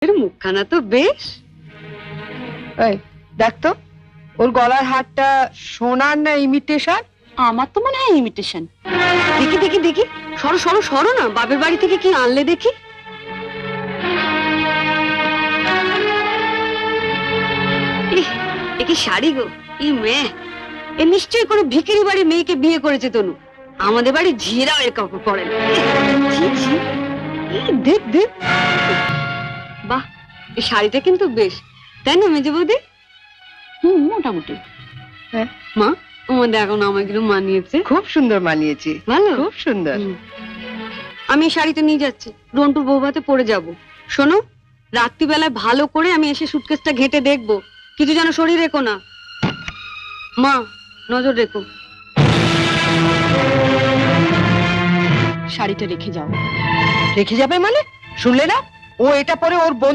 এর মুখখানা তো বেশ। এই দেখ তো, ওর গলার হারটা সোনার না ইমিটেশন? আমার তো মনে হয় ইমিটেশন। দেখি দেখি দেখি, সরো সরো সরো না, বাপের বাড়ি থেকে কি আনলে দেখি। ইহ, এ কি শাড়ি গো, ই মেয়ে, এ নিশ্চয়ই কোনো ভিখারি বাড়ির মেয়েকে বিয়ে করেছে তনু। আমাদের বাড়ি ঝিরাও এ কাউকে করে না। ছি, ছি। এই দেখ দেখ, বাহ, এই শাড়িটা কিন্তু বেশ, তাই না মেজে বৌদি? মোটামুটি। হ্যাঁ। মা, আমাদের এখন আমাকে মানিয়েছে। খুব সুন্দর মানিয়েছে, ভালো, খুব সুন্দর। আমি এই শাড়িটা নিয়ে যাচ্ছি, রন্টুর বৌভাতে পরে যাব। শোনো, রাত্রিবেলায় ভালো করে আমি এসে সুটকেসটা ঘেঁটে দেখবো, কিছু যেন শরীর রেখো না। মা, নজর রেখো। শাড়িটা রেখে যাও। রেখে যাবে মানে? শুনলে না, ও এটা পরে ওর বোন